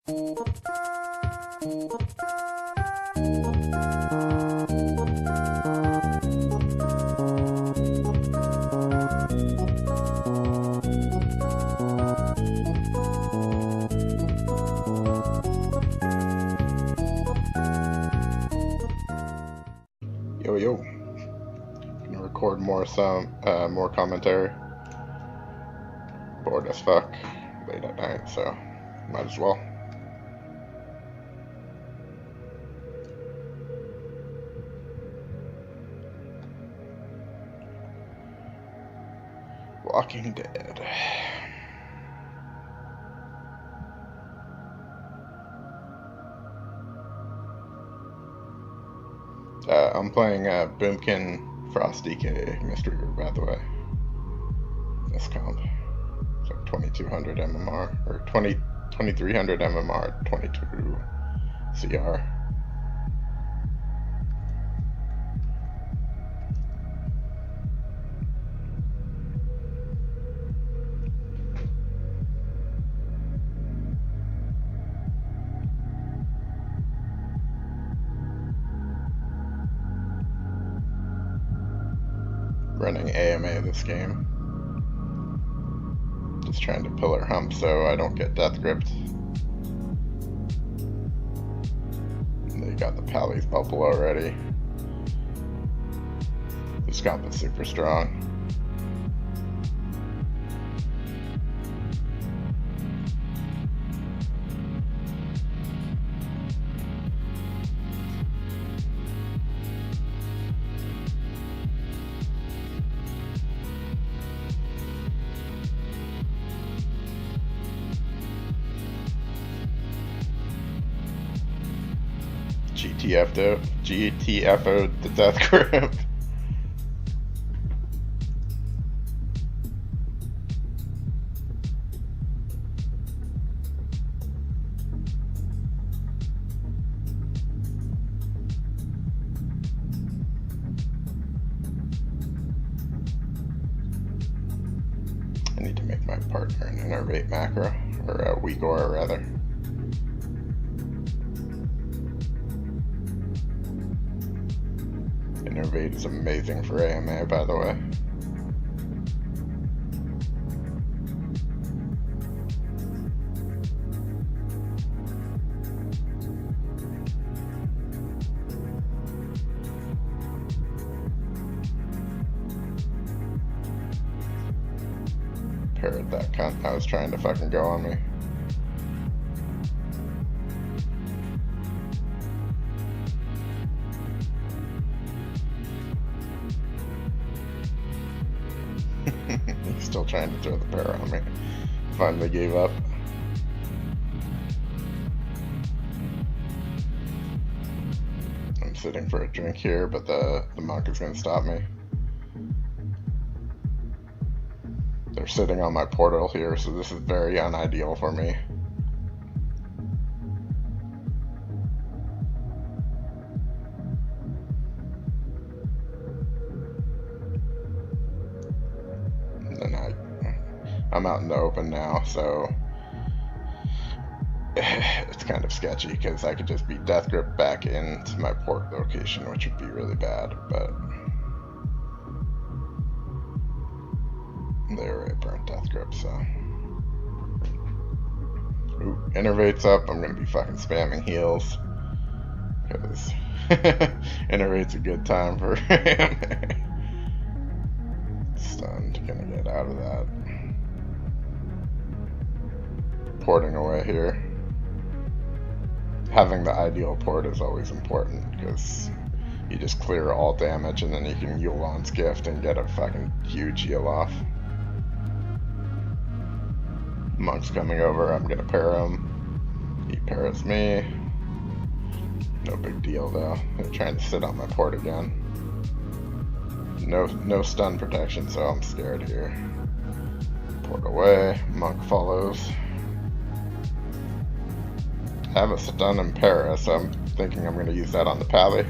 Yo, gonna record more commentary. Bored as fuck, late at night, so might as well. Walking Dead. I'm playing Boomkin Frosty K Mistweaver, by the way. This comp. It's like 2200 MMR, or 2300 MMR, 22 CR. Running AMA this game. Just trying to pillar hump so I don't get death gripped. And they got the Pally's bubble already. This comp is super strong. GTFO'd the death grip. I need to make my partner an innervate macro, or a Uyghur rather. Innervate is amazing for AMA, by the way. Parrot that cunt that was trying to fucking go on me. He's still trying to throw the parrot on me. Finally gave up. I'm sitting for a drink here, but the monk is going to stop me. They're sitting on my portal here, so this is very unideal for me. I'm out in the open now, so it's kind of sketchy because I could just be death grip back into my port location, which would be really bad, but they already burnt death grip, so. Ooh, innervate's up. I'm gonna be fucking spamming heals because innervate's a good time for him. Stunned, gonna get out of that. Porting away here. Having the ideal port is always important because you just clear all damage and then you can Yu'lon's gift and get a fucking huge heal off. Monk's coming over, I'm gonna pair him. He pairs me. No big deal though. They're trying to sit on my port again. No stun protection, so I'm scared here. Port away, Monk follows. I have a stun in Paris, so I'm thinking I'm going to use that on the Pally.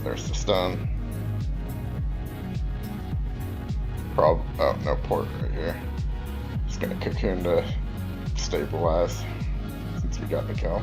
There's the stun. Oh, no port right here. Just Gonna cocoon to stabilize since we got the kill.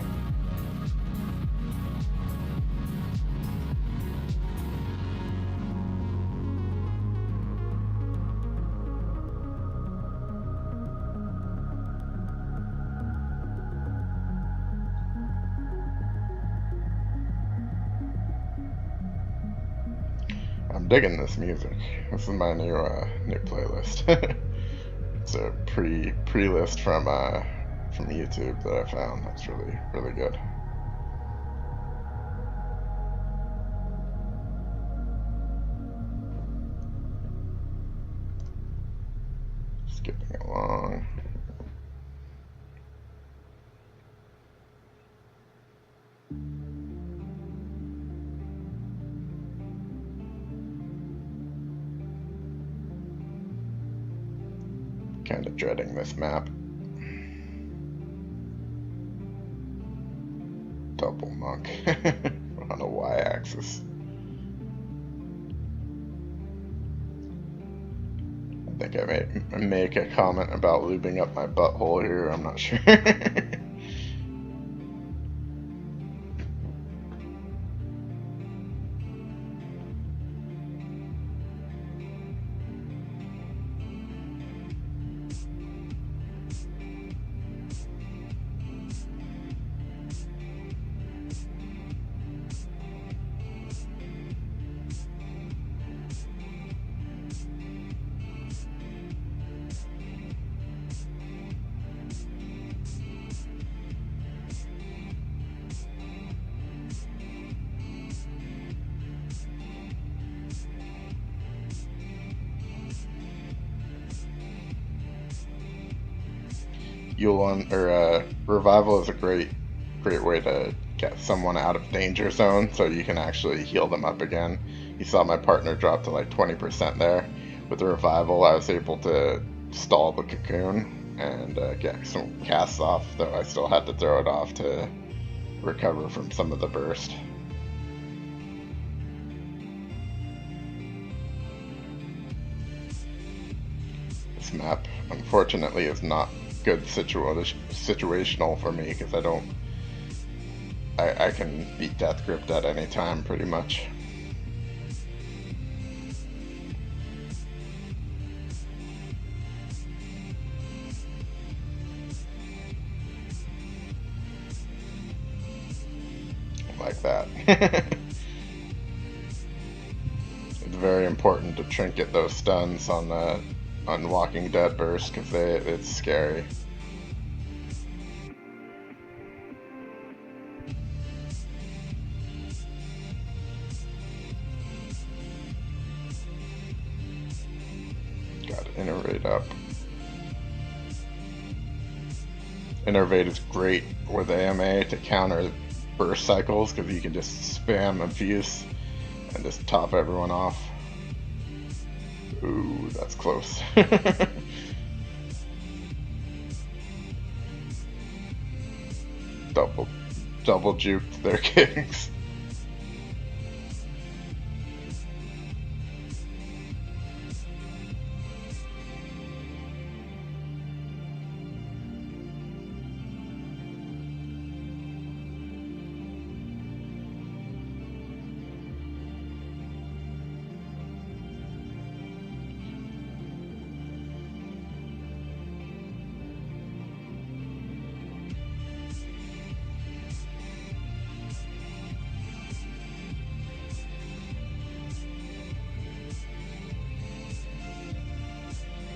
I'm digging this music. This is my new playlist. It's a pre-list from YouTube that I found. That's really good. Skipping along. Kind of dreading this map. Double monk on a y-axis. I think I may make a comment about lubing up my butthole here. I'm not sure. Revival is a great way to get someone out of danger zone, so you can actually heal them up again. You saw my partner drop to like 20% there. With the revival, I was able to stall the cocoon and get some casts off, though I still had to throw it off to recover from some of the burst. This map, unfortunately, is not good situational for me, because I can beat Death Gripped at any time pretty much. Like that. It's very important to trinket those stuns on Walking Dead burst, because it's scary. Got to innervate up. Innervate is great with AMA to counter burst cycles, because you can just spam Infuse and just top everyone off. Ooh, that's close. Double juked their kicks.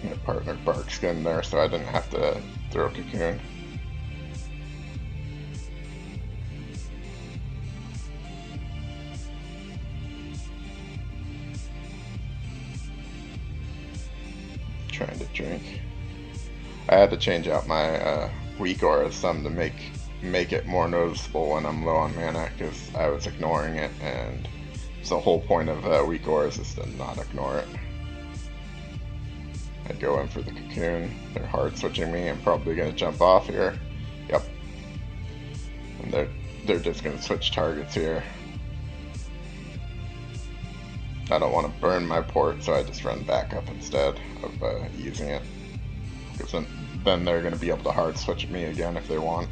My partner barks in there, so I didn't have to throw cocoon. Trying to drink. I had to change out my weak aura some to make it more noticeable when I'm low on mana, because I was ignoring it, and it's the whole point of weak auras is to not ignore it. I go in for the cocoon. They're hard switching me. I'm probably going to jump off here. Yep. And they're just going to switch targets here. I don't want to burn my port, so I just run back up instead of using it. Because then they're going to be able to hard switch me again if they want.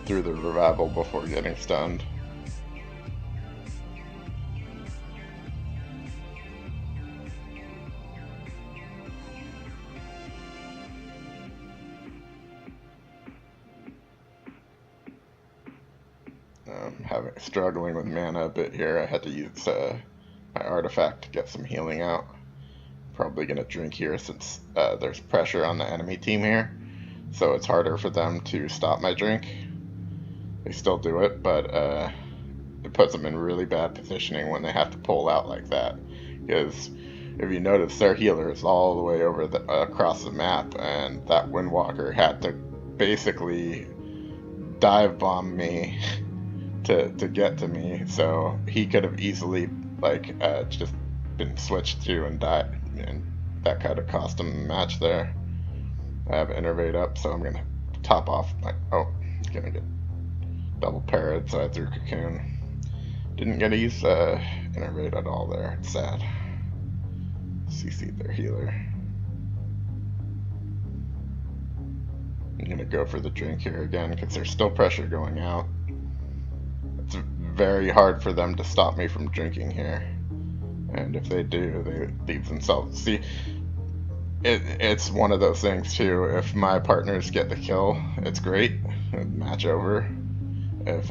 Through the revival before getting stunned. Struggling with mana a bit here. I had to use my artifact to get some healing out. Probably gonna drink here since there's pressure on the enemy team here, so it's harder for them to stop my drink. They still do it, but it puts them in really bad positioning when they have to pull out like that. Because if you notice, their healer is all the way over across the map, and that Windwalker had to basically dive bomb me to get to me. So he could have easily just been switched to and died, and that kind of cost him the match there. I have Innervate up, so I'm gonna top off my. Oh, gonna get double parried, so I threw Cocoon. Didn't get to use Innervate at all there. It's sad. CC'd their healer. I'm gonna go for the drink here again because there's still pressure going out. It's very hard for them to stop me from drinking here, and if they do, they leave themselves. See, it's one of those things too. If my partners get the kill, it's great. Match over. If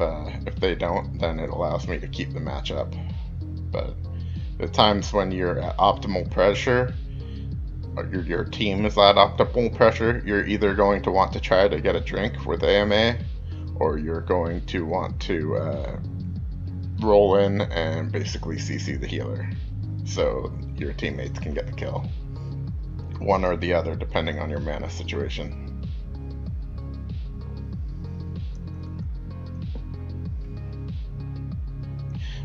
they don't, then it allows me to keep the match up. But the times when you're at optimal pressure, or your team is at optimal pressure, you're either going to want to try to get a drink with AMA, or you're going to want to roll in and basically CC the healer, so your teammates can get the kill. One or the other, depending on your mana situation.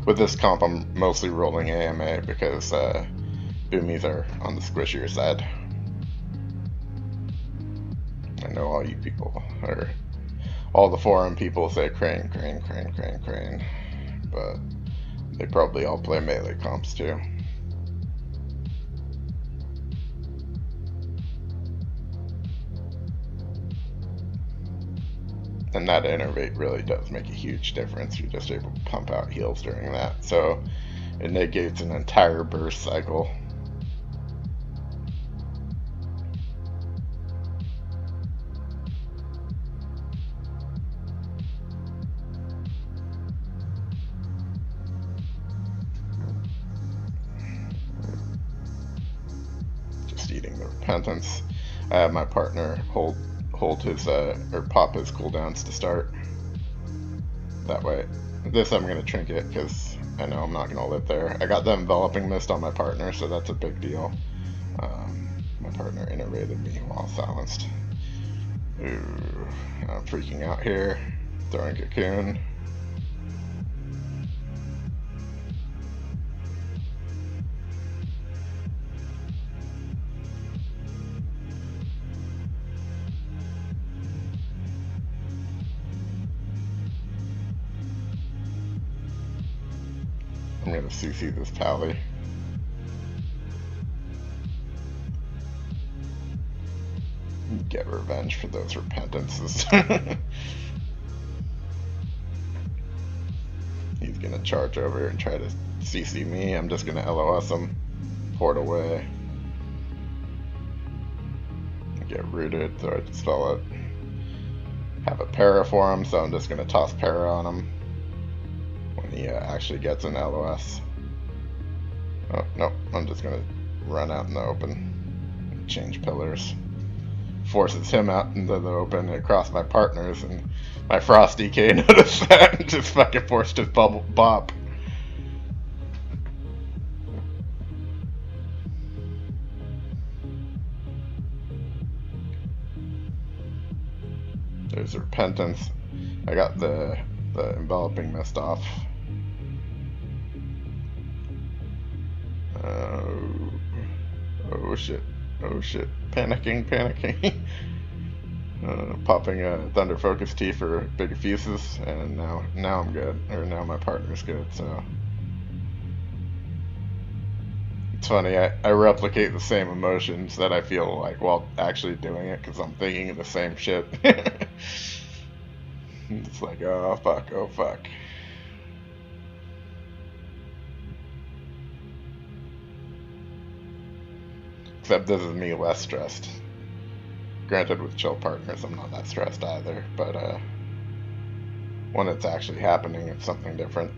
With this comp, I'm mostly rolling AMA because Boomies are on the squishier side. I know all you people, or all the forum people say Crane, Crane, Crane, Crane, Crane, but they probably all play melee comps too. And that Innervate really does make a huge difference. You're just able to pump out heals during that. So it negates an entire burst cycle. Just eating the Repentance. I have my partner hold his or pop his cooldowns to start. That way, this I'm gonna trinket because I know I'm not gonna live there. I got the enveloping mist on my partner, so that's a big deal. My partner innervated me while silenced. Ooh, I'm freaking out here. Throwing Cocoon. I'm gonna CC this tally. Get revenge for those repentances. He's gonna charge over and try to CC me. I'm just gonna LOS him. Port away. Get rooted, so I just spell it. Have a para for him, so I'm just gonna toss para on him. He actually gets an LOS. Oh, no, I'm just gonna run out in the open. Change pillars. Forces him out into the open across my partners, and my Frost DK noticed that and just fucking forced his bubble bop. There's Repentance. I got the The enveloping missed off. Oh shit. Oh shit. Panicking. Popping a Thunder Focus T for big fuses, and now I'm good. Or now my partner's good, so. It's funny, I replicate the same emotions that I feel like while actually doing it, because I'm thinking of the same shit. It's like, oh fuck. Except this is me less stressed. Granted, with chill partners, I'm not that stressed either, but when it's actually happening, it's something different.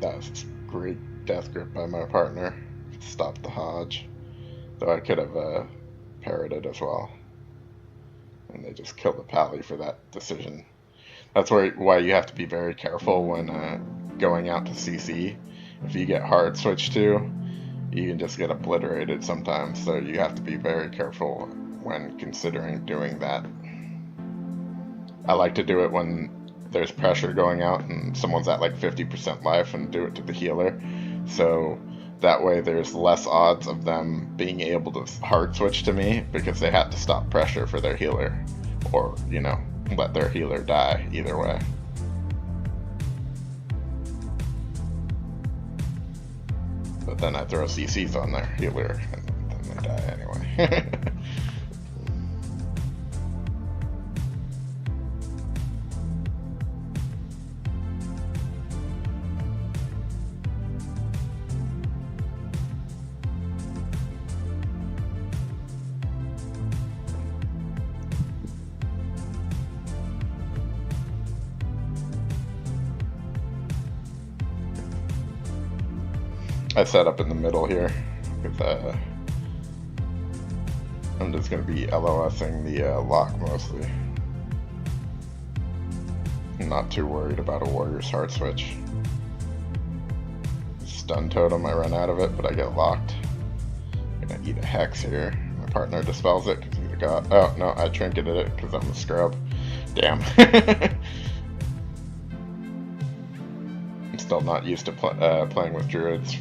That was great death grip by my partner. Stopped the Hodge. Though I could have parried as well. And they just killed the Pally for that decision. That's why you have to be very careful when going out to CC. If you get hard switched to, you can just get obliterated sometimes. So you have to be very careful when considering doing that. I like to do it when there's pressure going out and someone's at like 50% life, and do it to the healer. So that way there's less odds of them being able to hard switch to me, because they had to stop pressure for their healer, or, you know, let their healer die either way. But then I throw CCs on their healer and then they die anyway. I set up in the middle here, because I'm just going to be LOSing the lock mostly. I'm not too worried about a warrior's hard switch. Stun totem, I run out of it, but I get locked. I'm going to eat a hex here. My partner dispels it because he's a god. Oh no, I trinketed it because I'm a scrub. Damn. I'm still not used to playing with druids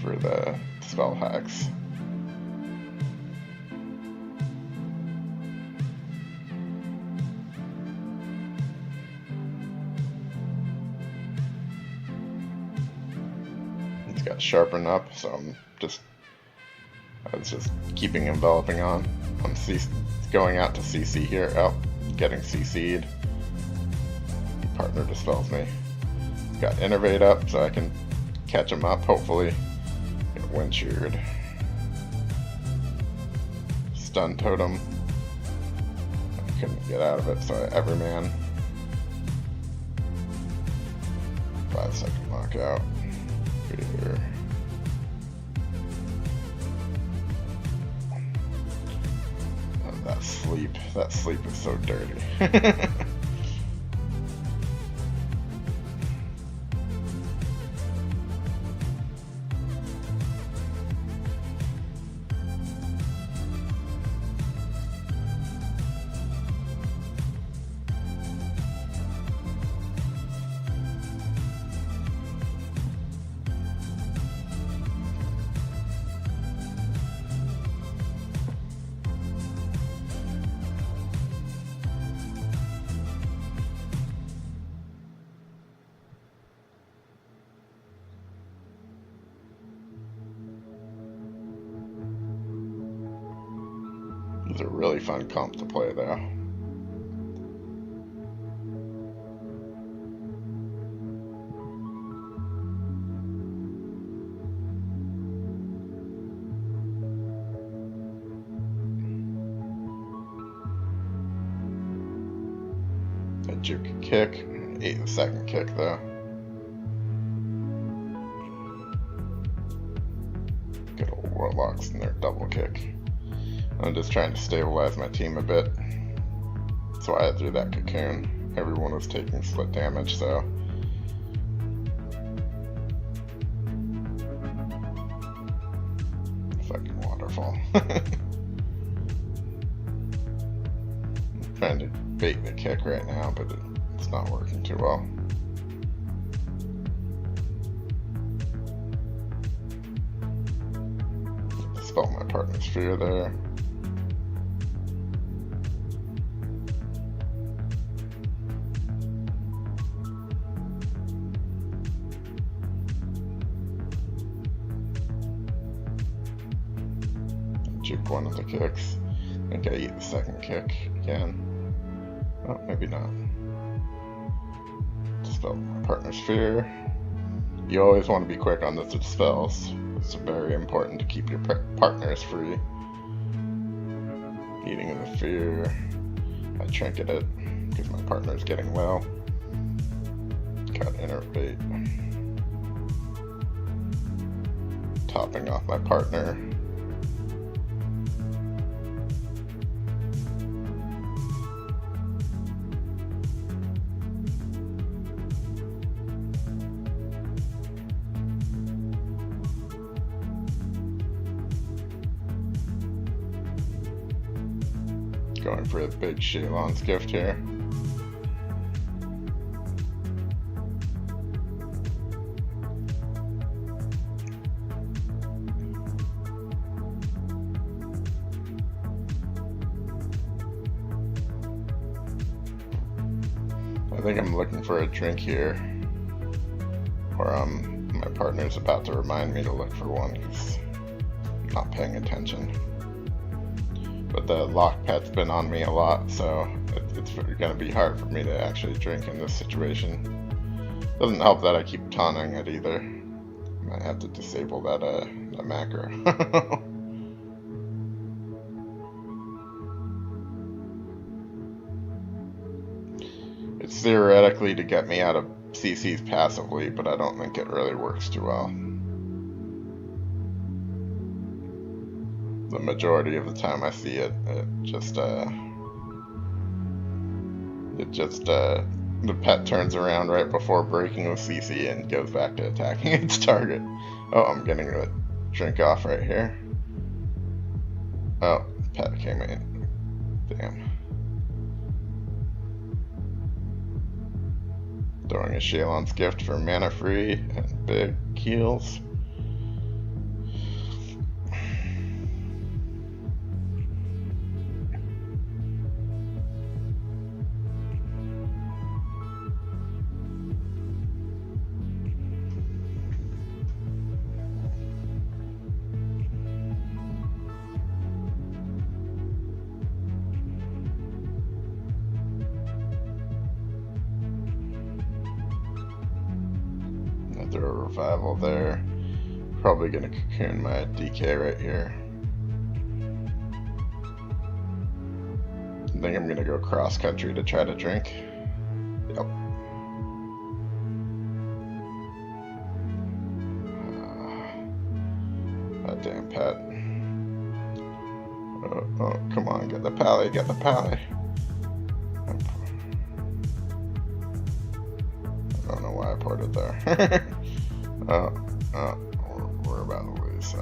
for the spell hacks. It's got sharpen up, so I was just keeping enveloping on. I'm going out to CC here. Oh, getting CC'd. My partner dispels me. Got innervate up, so I can catch him up, hopefully. Get wind sheared. Stun totem. I couldn't get out of it, so I everyman. 5-second lockout. Here. And that sleep is so dirty. It's a really fun comp to play though. A juke kick, 8-second kick though. Good old warlocks and their double kick. I'm just trying to stabilize my team a bit. That's why I threw that cocoon. Everyone was taking split damage, so. Fucking waterfall. I'm trying to bait the kick right now, but It's not working too well. Dispel my partner's fear there. Juke one of the kicks. I think I eat the second kick again. Oh, maybe not. Dispel my partner's fear. You always want to be quick on the dispels. It's very important to keep your partners free. Eating the fear. I trinket it because my partner's getting low. Got innervate. Topping off my partner. Going for a big Shalon's gift here. I think I'm looking for a drink here, or my partner's about to remind me to look for one because I'm not paying attention. But the lock pet's been on me a lot, so it's going to be hard for me to actually drink in this situation. Doesn't help that I keep taunting it either. Might have to disable that macro. It's theoretically to get me out of CCs passively, but I don't think it really works too well. The majority of the time I see it, the pet turns around right before breaking the CC and goes back to attacking its target. Oh, I'm getting the drink off right here. Oh, pet came in. Damn. Throwing a Shalon's gift for mana free and big heals. Throw a revival there. Probably gonna cocoon my DK right here. I think I'm gonna go cross country to try to drink. Yep. That damn pet. Oh, come on, get the pally, get the pally. I don't know why I ported there. We're about to lose.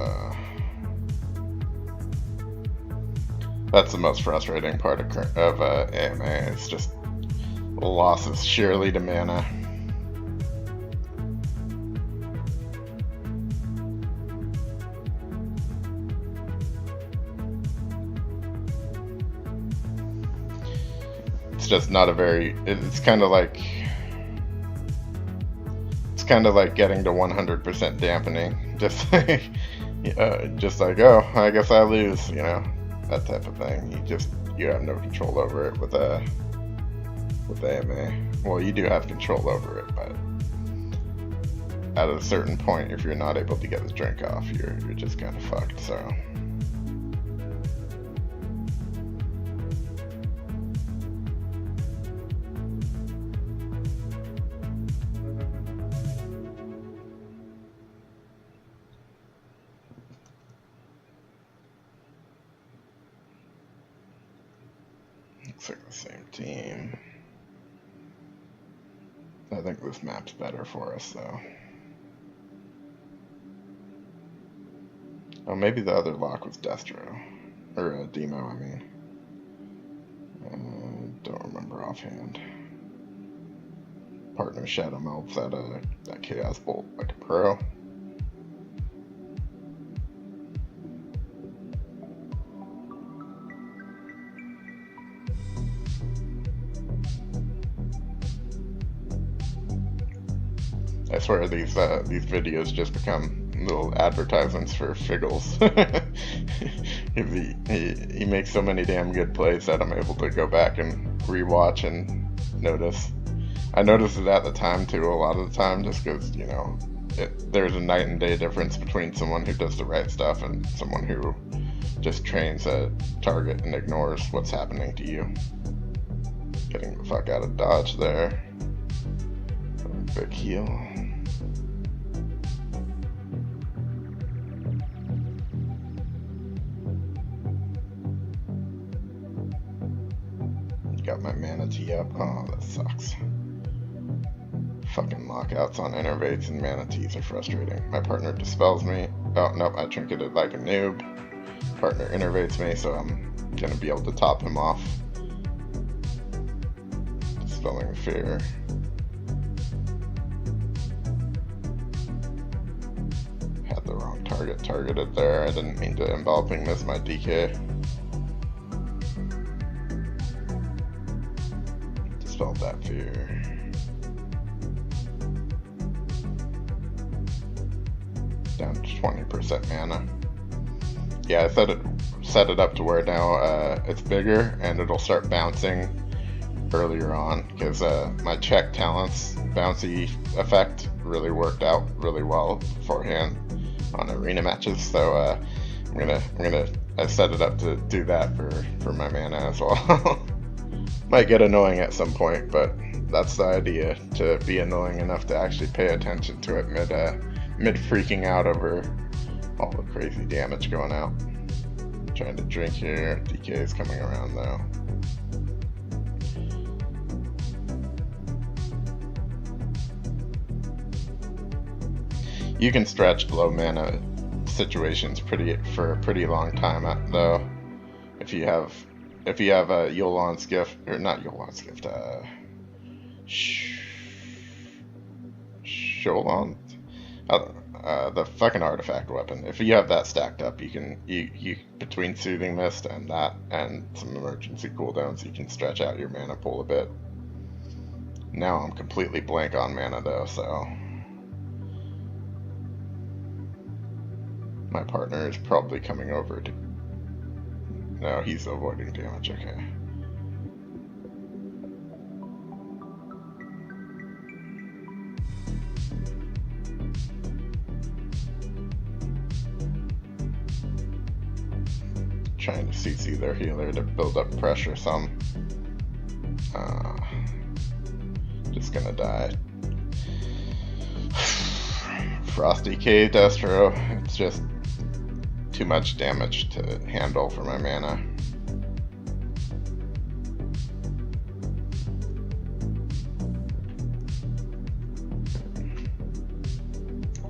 That's the most frustrating part of AMA. It's just losses sheerly to mana. It's just not a very. It's kind of like. Kind of like getting to 100% dampening, just like, oh, I guess I lose, you know, that type of thing. You have no control over it with AMA. Well, you do have control over it, but at a certain point, if you're not able to get the drink off, you're just kind of fucked. So. Looks like the same team. I think this map's better for us, though. Oh, maybe the other lock was Destro. Or Demo, I mean. Don't remember offhand. partner shadow melts that chaos bolt like a pro. I swear these videos just become little advertisements for Figgles. he makes so many damn good plays that I'm able to go back and rewatch and notice. I noticed it at the time too, a lot of the time, just because, you know, there's a night and day difference between someone who does the right stuff and someone who just trains a target and ignores what's happening to you. Getting the fuck out of dodge there. Big heal. Got my mana T up. Oh, that sucks. Fucking lockouts on innervates and mana Ts are frustrating. My partner dispels me. Oh, nope, I trinketed like a noob. Partner innervates me, so I'm gonna be able to top him off. Dispelling fear. Had the wrong target targeted there. I didn't mean to enveloping miss my DK. Dispelled that fear. Down to 20% mana. Yeah, I set it up to where now it's bigger and it'll start bouncing earlier on, because my check talents bouncy effect really worked out really well beforehand on arena matches. So I set it up to do that for my mana as well. Might get annoying at some point, but that's the idea, to be annoying enough to actually pay attention to it mid freaking out over all the crazy damage going out. Trying to drink here. DK is coming around though. You can stretch low mana situations for a pretty long time though. If you have a Yolan's gift, or not Yolan's gift, Sholon, the fucking artifact weapon. If you have that stacked up, you between Soothing Mist and that and some emergency cooldowns, you can stretch out your mana pool a bit. Now I'm completely blank on mana though, so my partner is probably coming over to. No, he's avoiding damage. Okay. Trying to CC their healer to build up pressure some. Just gonna die. Frosty K Destro. It's just too much damage to handle for my mana.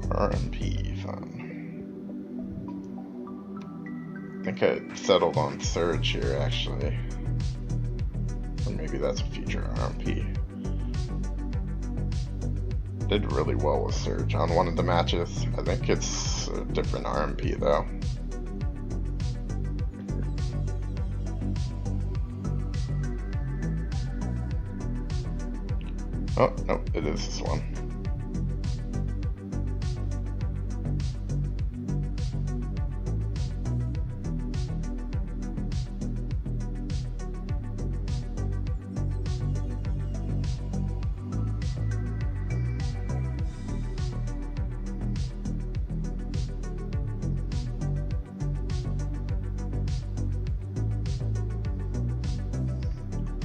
RMP, fun. I think I settled on Surge here actually. Or maybe that's a future RMP. Did really well with Surge on one of the matches. I think it's a different RMP though. Oh, no, it is this one.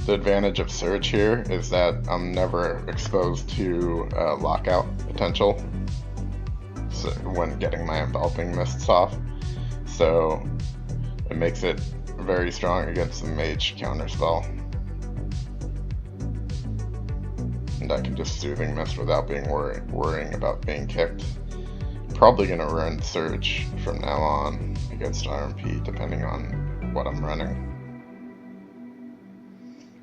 The advantage of Surge here is that I'm never exposed to lockout potential when getting my enveloping mists off, so it makes it very strong against the mage counterspell. And I can just Soothing Mist without being worrying about being kicked. Probably gonna run Surge from now on against RMP depending on what I'm running.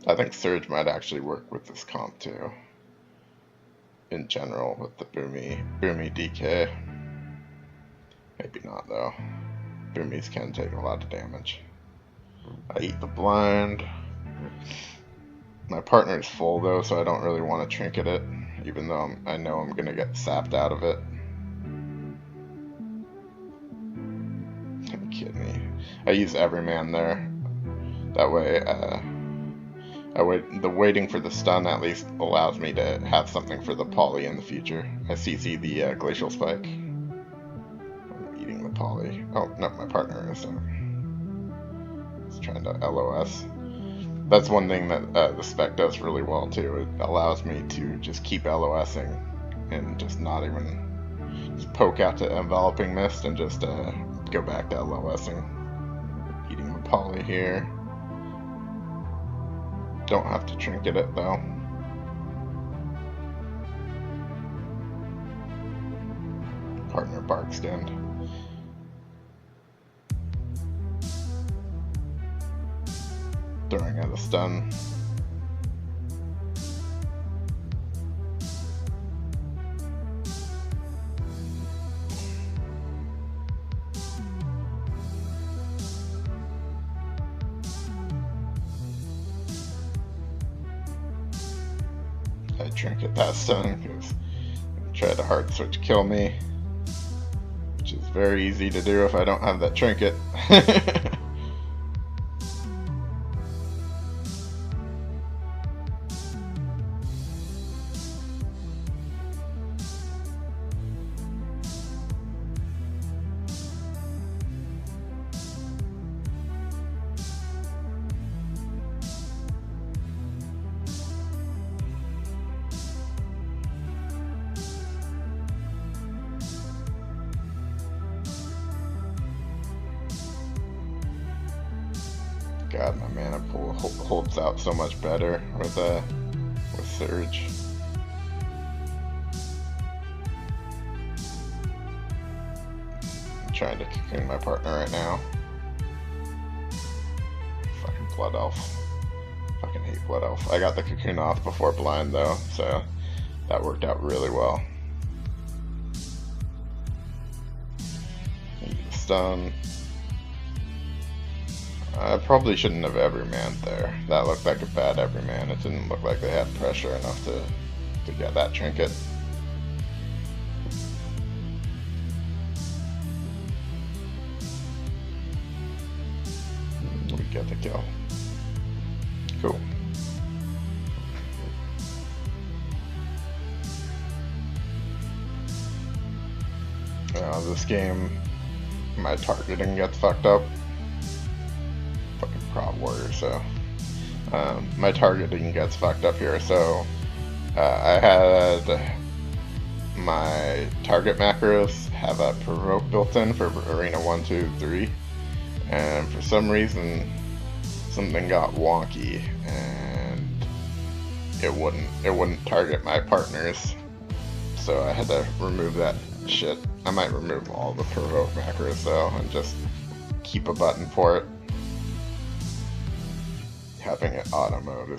I think Surge might actually work with this comp too. in general with the Boomie DK. Maybe not though. Boomies can take a lot of damage. I eat the blind. My partner's full though, so I don't really want to trinket it, even though I know I'm gonna get sapped out of it. Are you kidding me? I use Everyman there. That way, the waiting for the stun at least allows me to have something for the poly in the future. I CC the Glacial Spike. I'm eating the poly. Oh, no, my partner is. He's trying to LOS. That's one thing that the spec does really well too. It allows me to just keep LOSing and just not even just poke out to Enveloping Mist and just go back to LOSing. Eating the poly here. Don't have to trinket it though. Partner bark skinned. Throwing out a stun. I trinket that stun because they try to hard switch kill me, which is very easy to do if I don't have that trinket. God, my mana pool holds out so much better with Surge. I'm trying to cocoon my partner right now. Fucking Blood Elf. Fucking hate Blood Elf. I got the cocoon off before blind though, so that worked out really well. Stun. I probably shouldn't have Everyman there. That looked like a bad Everyman. It didn't look like they had pressure enough to get that trinket. We get the kill. Cool. This game, my targeting gets fucked up. Fucking prop warrior, so my targeting gets fucked up here. So I had my target macros have a provoke built in for arena 1, 2, 3, and for some reason something got wonky and it wouldn't target my partners, so I had to remove that shit. I might remove all the provoke macros though and just keep a button for it. Having it auto mode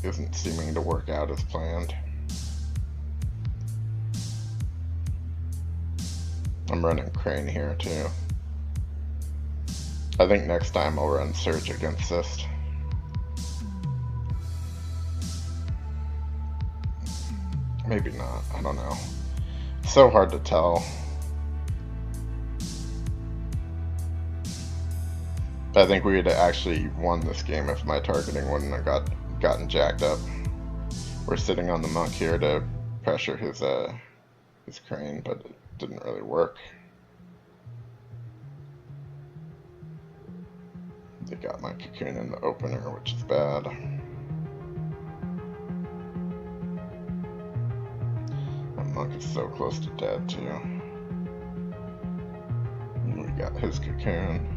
isn't seeming to work out as planned. I'm running Crane here too. I think next time I'll run Surge against Cyst. Maybe not, I don't know. It's so hard to tell. I think we would have actually won this game if my targeting wouldn't have gotten jacked up. We're sitting on the monk here to pressure his Crane, but it didn't really work. They got my cocoon in the opener, which is bad. That monk is so close to dead too. And we got his cocoon.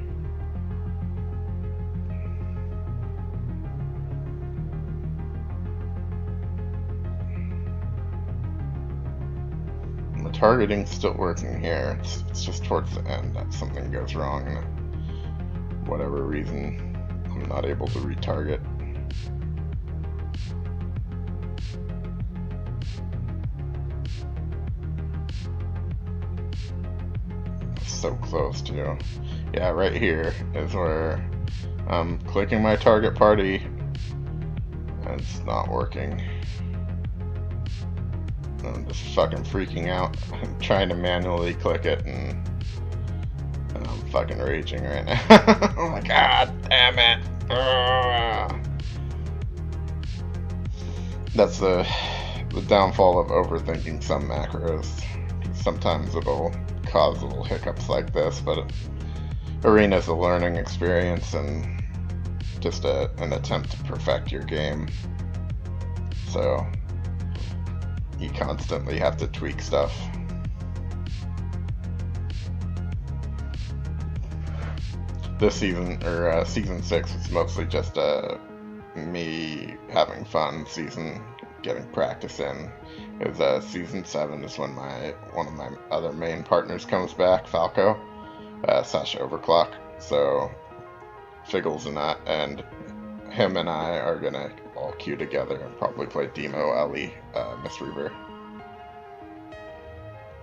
The targeting's still working here. It's just towards the end that something goes wrong. And whatever reason, I'm not able to retarget. so close to. Yeah, right here is where I'm clicking my target party and it's not working. I'm just fucking freaking out. I'm trying to manually click it and I'm fucking raging right now. Oh my god, damn it. That's the downfall of overthinking some macros. Sometimes it'll cause little hiccups like this, but Arena's a learning experience and just an attempt to perfect your game. So you constantly have to tweak stuff. This season, or season 6, was mostly just me having fun season, getting practice in. It was season 7 is when one of my other main partners comes back, Falco, Sasha Overclock. So Figgles and him and I are gonna all queue together and probably play Demo, Ellie, Mistweaver.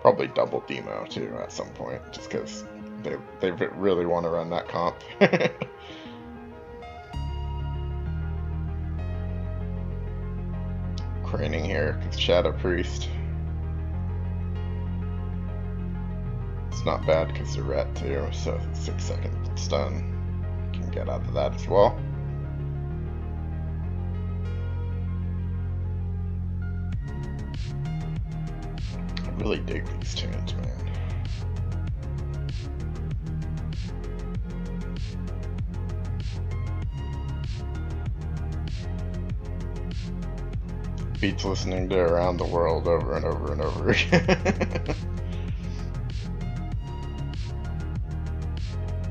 Probably double Demo too at some point, just because they really want to run that comp. Craning here, because Shadow Priest. It's not bad because they're ret too, so 6-second stun. Can get out of that as well. I really dig these tunes, man. Beats listening to Around the World over and over and over again.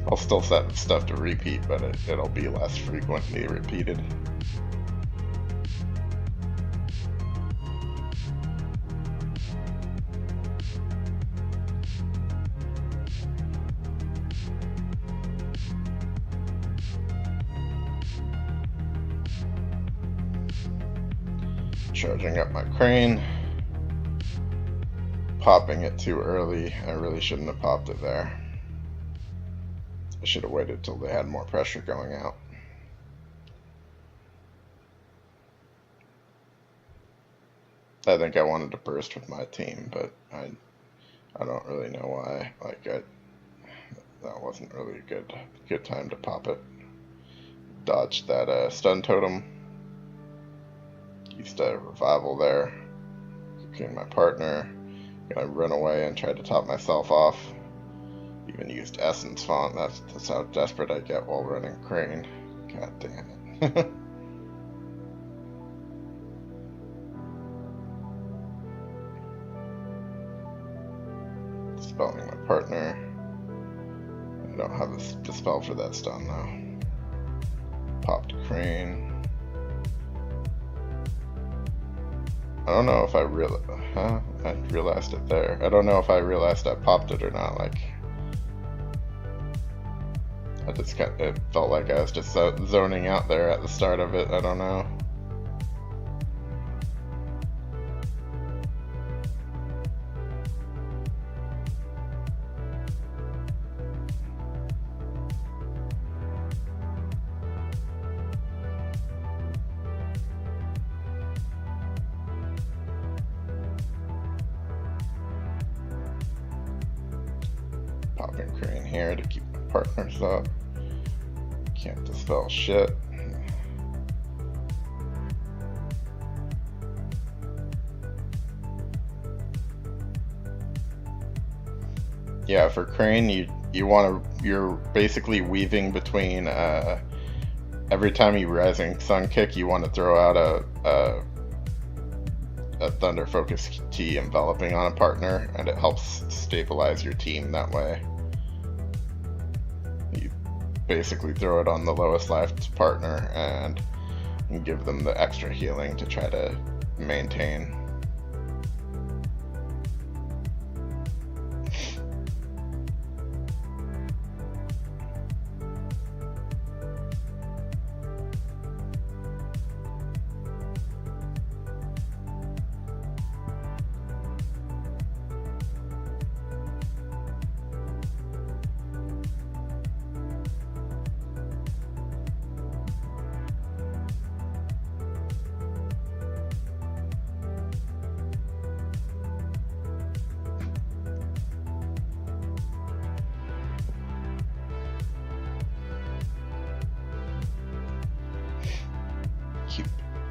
I'll still set stuff to repeat, but it'll be less frequently repeated. Charging up my crane. Popping it too early. I really shouldn't have popped it there. I should have waited till they had more pressure going out. I think I wanted to burst with my team, but I don't really know why. That wasn't really a good time to pop it. Dodged that stun totem. Used a revival there. Cooking my partner. Gonna run away and try to top myself off. Even used Essence Font. That's how desperate I get while running Crane. God damn it. Dispelling my partner. I don't have a dispel for that stun though. Popped Crane. I don't know if I realized it there. I don't know if I realized I popped it or not. Like, it felt like I was just zoning out there at the start of it. I don't know. Popping Crane here to keep my partners up. Can't dispel shit. Yeah, for Crane, you're basically weaving between every time you rising sun kick, you want to throw out a Thunder Focus T enveloping on a partner, and it helps stabilize your team that way. You basically throw it on the lowest life partner and give them the extra healing to try to maintain.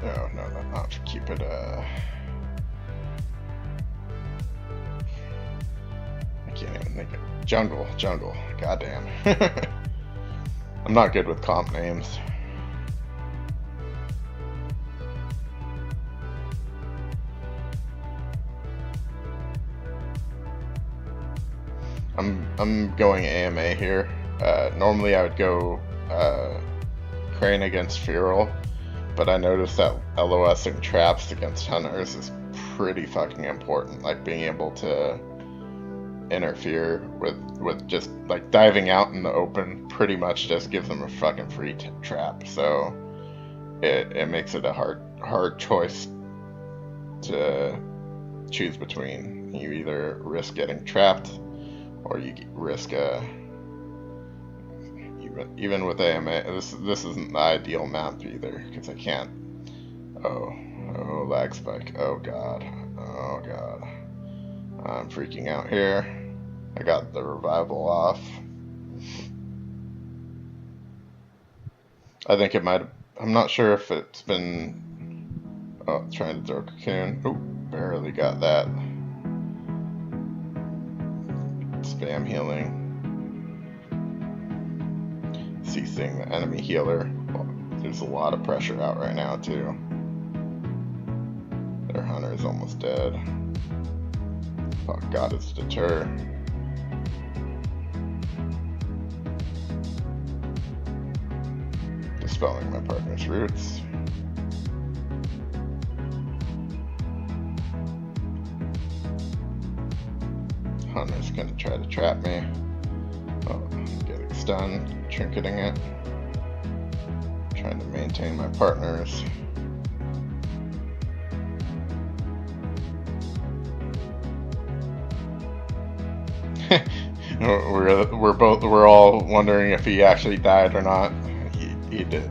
Oh, no, not keep it, I can't even think of Jungle. Goddamn. I'm not good with comp names. I'm going AMA here. Normally I would go Crane against Feral, but I noticed that LOSing traps against Hunters is pretty fucking important. Like being able to interfere with just like diving out in the open pretty much just gives them a fucking free trap. So it makes it a hard choice to choose between. You either risk getting trapped or you risk even with AMA, this isn't the ideal map either, because I can't. Oh, lag spike. Oh god. I'm freaking out here. I got the revival off. I think it might have, I'm not sure if it's been, oh, it's trying to throw cocoon. Oh, barely got that. Spam healing. Ceasing the enemy healer. Well, there's a lot of pressure out right now too. Their hunter is almost dead. Oh god, it's deter. Dispelling my partner's roots. Hunter's gonna try to trap me. Oh, getting stunned, trinketing it. Trying to maintain my partners. We're all wondering if he actually died or not. He did.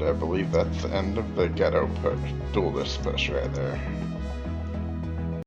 I believe that's the end of the ghetto push, duelist push right there.